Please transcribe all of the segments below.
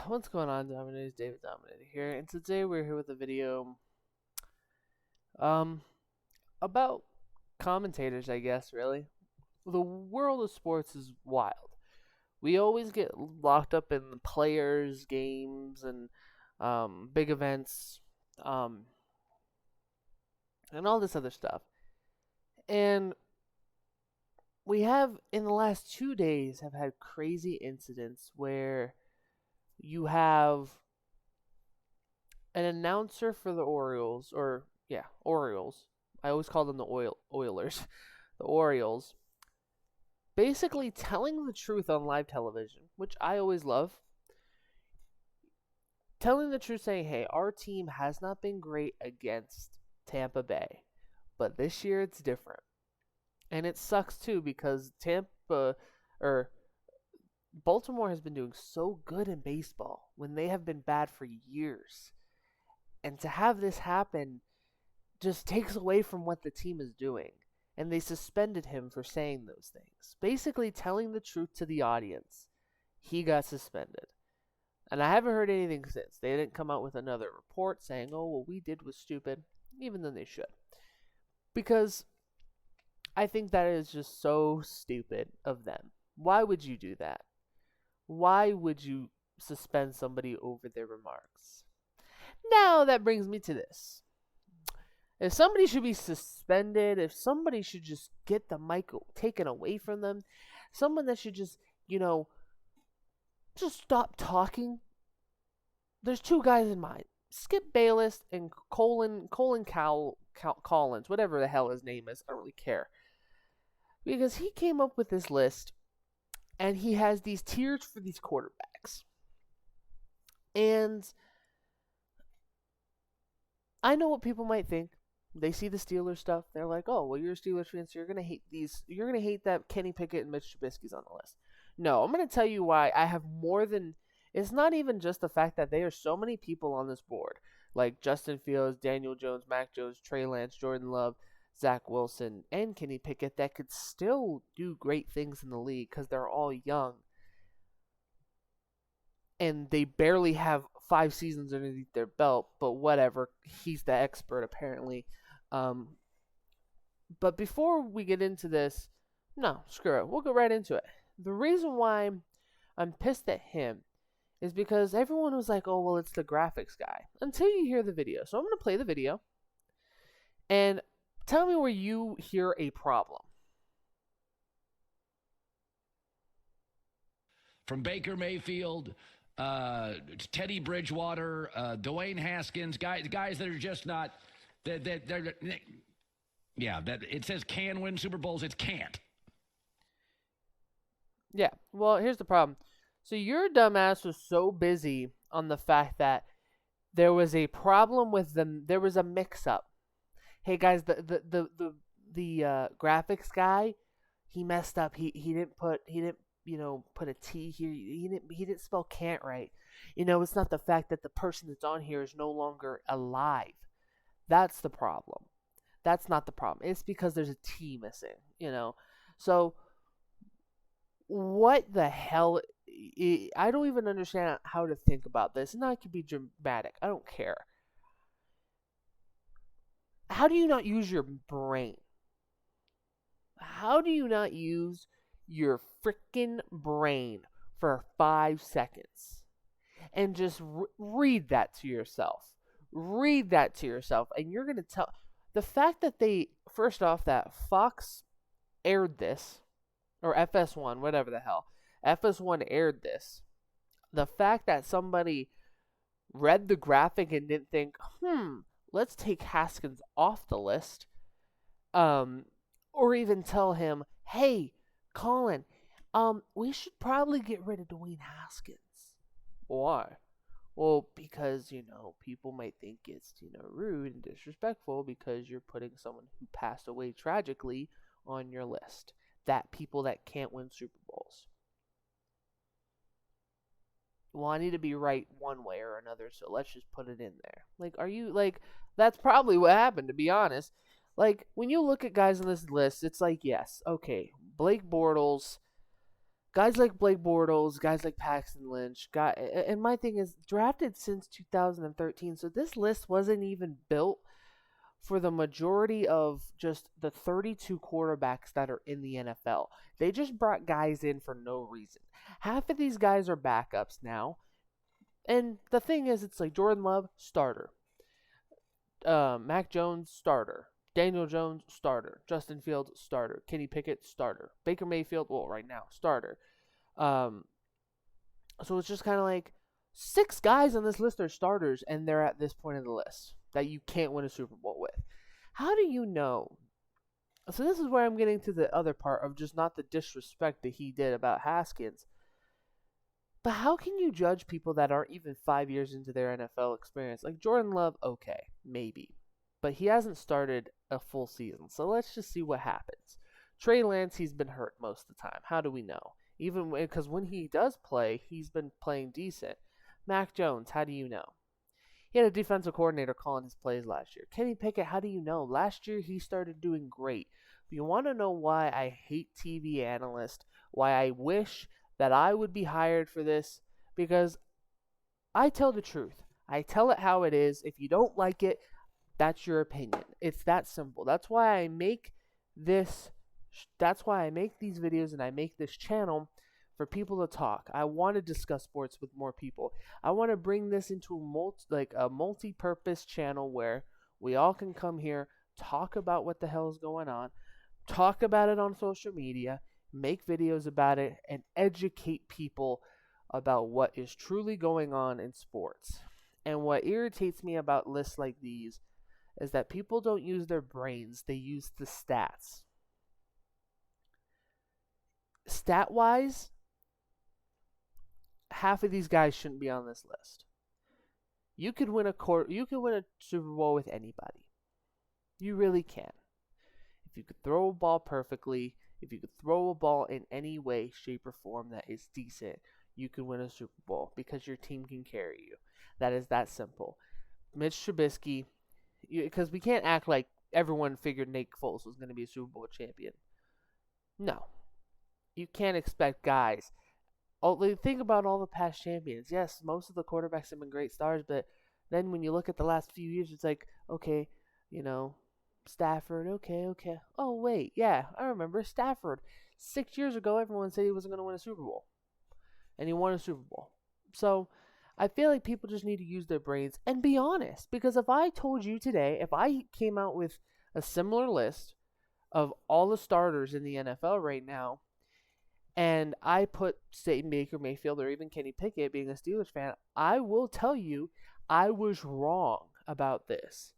What's going on, Dominators? David Dominator here, and today we're here with a video um about commentators, I guess, really. The world of sports is wild. We always get locked up in players, games, and big events, um, and all this other stuff. And we have, in the last 2 days, have had crazy incidents where you have an announcer for the Orioles, or yeah, Orioles. I always call them the Oilers, the Orioles. Basically telling the truth on live television, which I always love. Telling the truth, saying, "Hey, our team has not been great against Tampa Bay, but this year it's different." And it sucks too because Tampa or Baltimore has been doing so good in baseball when they have been bad for years. And to have this happen just takes away from what the team is doing. And they suspended him for saying those things. Basically telling the truth to the audience. He got suspended. And I haven't heard anything since. They didn't come out with another report saying, "Oh, what we did was stupid," even though they should. Because I think that is just so stupid of them. Why would you do that? Why would you suspend somebody over their remarks? Now that brings me to this. If somebody should be suspended, if somebody should just get the mic taken away from them, someone that should just, just stop talking. There's two guys in mind. Skip Bayless and Colin Collins, whatever the hell his name is. I don't really care. Because he came up with this list, and he has these tiers for these quarterbacks. And I know what people might think. They see the Steelers stuff. They're like, "Oh, well, you're a Steelers fan, so you're gonna hate these. You're gonna hate that Kenny Pickett and Mitch Trubisky's on the list." No, I'm gonna tell you why. I have more than. It's not even just the fact that there are so many people on this board, like Justin Fields, Daniel Jones, Mac Jones, Trey Lance, Jordan Love, Zach Wilson, and Kenny Pickett that could still do great things in the league because they're all young and they barely have 5 seasons underneath their belt. But whatever, he's the expert apparently. Um, but before we get into this, no, screw it. We'll go right into it. The reason why I'm pissed at him is because everyone was like, "Oh, well, it's the graphics guy," until you hear the video. So I'm going to play the video and tell me where you hear a problem. From Baker Mayfield, Teddy Bridgewater, Dwayne Haskins, guys that are just not that it says can win Super Bowls. It can't. Yeah, well, here's the problem. So your dumbass was so busy on the fact that there was a problem with them. There was a mix-up. Hey guys, the graphics guy, he messed up. He didn't put a T here. He didn't spell can't right. It's not the fact that the person that's on here is no longer alive. That's the problem. That's not the problem. It's because there's a T missing. So what the hell? I don't even understand how to think about this. And I could be dramatic. I don't care. How do you not use your brain? How do you not use your freaking brain for 5 seconds and just read that to yourself? Read that to yourself, and you're going to tell. The fact that first off, that Fox aired this, or FS1, whatever the hell, FS1 aired this. The fact that somebody read the graphic and didn't think, let's take Haskins off the list, or even tell him, "Hey, Colin, we should probably get rid of Dwayne Haskins." Why? Well, because, people might think it's, rude and disrespectful because you're putting someone who passed away tragically on your list. That people that can't win Super Bowls. Well, I need to be right one way or another, so let's just put it in there. That's probably what happened, to be honest. When you look at guys on this list, it's like, yes, okay, Blake Bortles, Guys like Blake Bortles, guys like Paxton Lynch, and my thing is drafted since 2013. So this list wasn't even built for the majority of just the 32 quarterbacks that are in the NFL. They just brought guys in for no reason. Half of these guys are backups now. And the thing is, it's like Jordan Love, starter. Mac Jones, starter. Daniel Jones, starter. Justin Fields, starter. Kenny Pickett, starter. Baker Mayfield, well, right now, starter. Um, so it's just kind of like 6 guys on this list are starters, and they're at this point of the list that you can't win a Super Bowl with. How do you know? So this is where I'm getting to the other part of just not the disrespect that he did about Haskins. But how can you judge people that aren't even 5 years into their NFL experience? Like Jordan Love, okay, maybe. But he hasn't started a full season. So let's just see what happens. Trey Lance, he's been hurt most of the time. How do we know? Even because when he does play, he's been playing decent. Mac Jones, how do you know? He had a defensive coordinator calling his plays last year. Kenny Pickett, how do you know? Last year he started doing great. But you want to know why I hate TV analysts? Why I wish that I would be hired for this? Because I tell the truth. I tell it how it is. If you don't like it, that's your opinion. It's that simple. That's why I make this. That's why I make these videos and I make this channel for people to talk. I want to discuss sports with more people. I want to bring this into a multi-purpose channel where we all can come here, talk about what the hell is going on, talk about it on social media, make videos about it, and educate people about what is truly going on in sports. And what irritates me about lists like these is that people don't use their brains, they use the stats. Stat-wise, half of these guys shouldn't be on this list. You could win a Super Bowl with anybody. You really can. If you could throw a ball perfectly, if you could throw a ball in any way, shape, or form that is decent, you could win a Super Bowl because your team can carry you. That is that simple. Mitch Trubisky, because we can't act like everyone figured Nate Foles was going to be a Super Bowl champion. No. You can't expect guys. Think about all the past champions. Yes, most of the quarterbacks have been great stars, but then when you look at the last few years, it's like, okay, Stafford, okay. Oh, wait, yeah, I remember Stafford. 6 years ago, everyone said he wasn't going to win a Super Bowl, and he won a Super Bowl. So I feel like people just need to use their brains and be honest, because if I told you today, if I came out with a similar list of all the starters in the NFL right now, and I put Satan Baker Mayfield or even Kenny Pickett, being a Steelers fan, I will tell you I was wrong about this.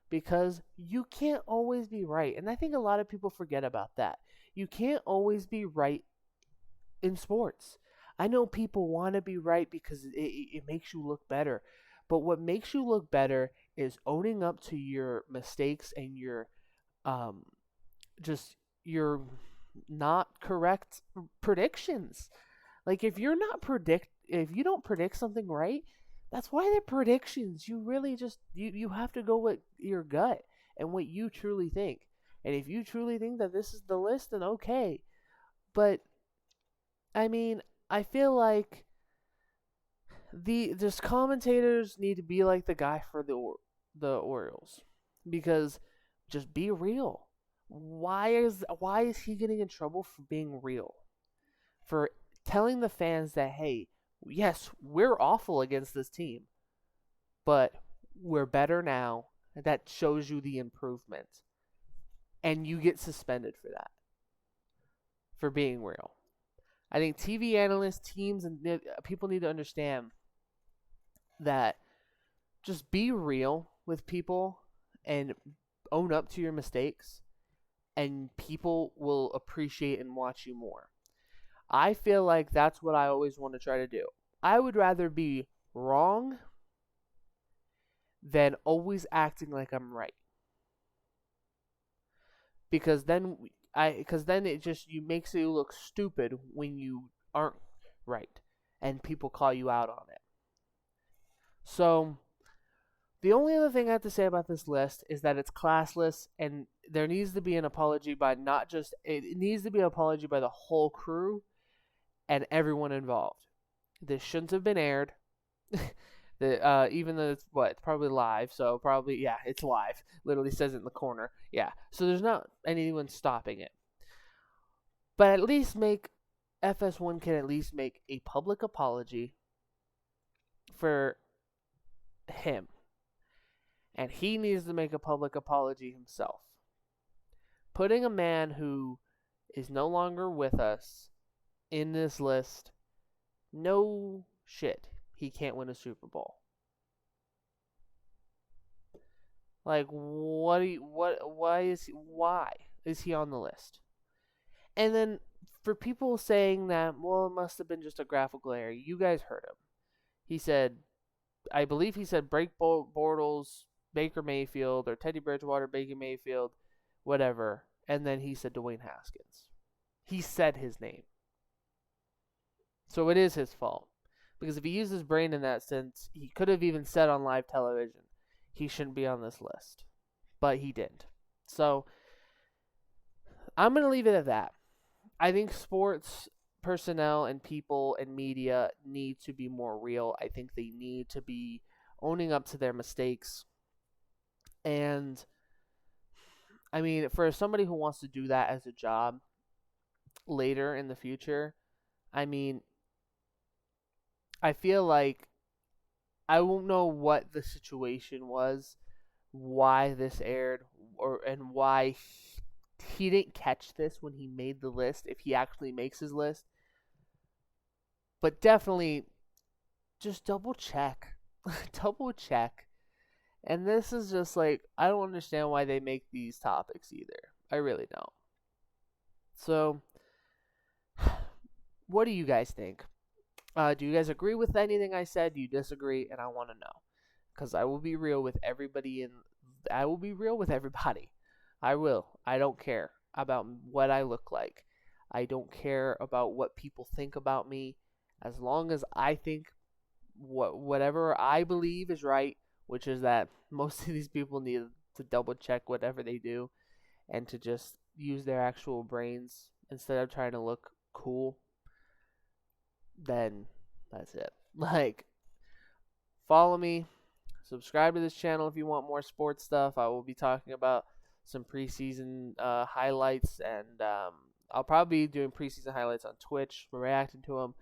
Because you can't always be right. And I think a lot of people forget about that. You can't always be right in sports. I know people want to be right because it makes you look better. But what makes you look better is owning up to your mistakes and your your not correct predictions. Like if you don't predict something right, that's why they're predictions. You really just you have to go with your gut and what you truly think. And if you truly think that this is the list, then okay. But I mean, I feel like just commentators need to be like the guy for the Orioles, because just be real. Why is he getting in trouble for being real? For telling the fans that, hey, yes, we're awful against this team, but we're better now. That shows you the improvement. And you get suspended for that, for being real. I think TV analysts, teams, and people need to understand that just be real with people and own up to your mistakes, and people will appreciate and watch you more. I feel like that's what I always want to try to do. I would rather be wrong than always acting like I'm right. Because then it just makes you look stupid when you aren't right and people call you out on it. So the only other thing I have to say about this list is that it's classless, and there needs to be an apology by it needs to be an apology by the whole crew. and everyone involved. This shouldn't have been aired. Even though it's it's probably live, so probably yeah, it's live. Literally says it in the corner. Yeah, so there's not anyone stopping it. But at least make FS1 can at least make a public apology for him, and he needs to make a public apology himself. Putting a man who is no longer with us in this list, no shit, he can't win a Super Bowl. Like, why is he on the list? And then for people saying that, well, it must have been just a graphical error. You guys heard him. He said, I believe he said Blake Bortles, Baker Mayfield, or Teddy Bridgewater, Baker Mayfield, whatever. And then he said Dwayne Haskins. He said his name. So it is his fault. Because if he used his brain in that sense, he could have even said on live television, he shouldn't be on this list. But he didn't. So I'm going to leave it at that. I think sports personnel and people and media need to be more real. I think they need to be owning up to their mistakes. And I mean, for somebody who wants to do that as a job later in the future, I mean, I feel like I won't know what the situation was, why this aired, and why he didn't catch this when he made the list, if he actually makes his list. But definitely just double check. Double check. And this is just like, I don't understand why they make these topics either. I really don't. So, what do you guys think? Do you guys agree with anything I said? Do you disagree? And I want to know. Because I will be real with everybody I will be real with everybody. I will. I don't care about what I look like. I don't care about what people think about me. As long as I think whatever I believe is right, which is that most of these people need to double check whatever they do and to just use their actual brains instead of trying to look cool, then that's it. Like, follow me, subscribe to this channel if you want more sports stuff. I will be talking about some preseason highlights, and I'll probably be doing preseason highlights on Twitch, reacting to them.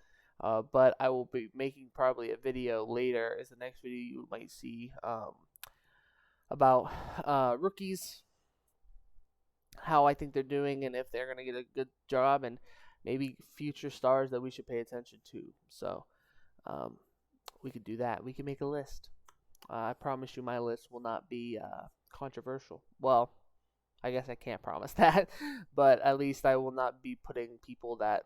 But I will be making probably a video later, is the next video you might see, about rookies, how I think they're doing, and if they're going to get a good job, and maybe future stars that we should pay attention to. So we could do that. We can make a list. I promise you my list will not be controversial. Well, I guess I can't promise that, but at least I will not be putting people that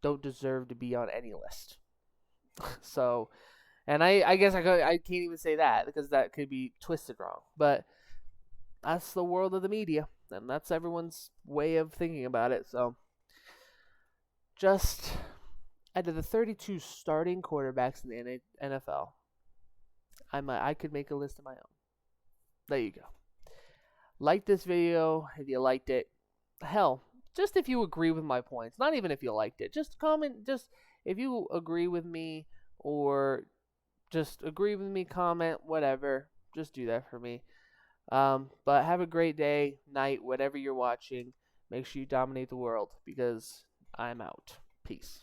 don't deserve to be on any list. So, and I guess I can't even say that because that could be twisted wrong. But that's the world of the media, and that's everyone's way of thinking about it. So, just out of the 32 starting quarterbacks in the NFL, I could make a list of my own. There you go. Like this video if you liked it. Hell, just if you agree with my points. Not even if you liked it. Just comment. Just if you agree with me or just agree with me, comment, whatever. Just do that for me. But have a great day, night, whatever you're watching. Make sure you dominate the world because I'm out. Peace.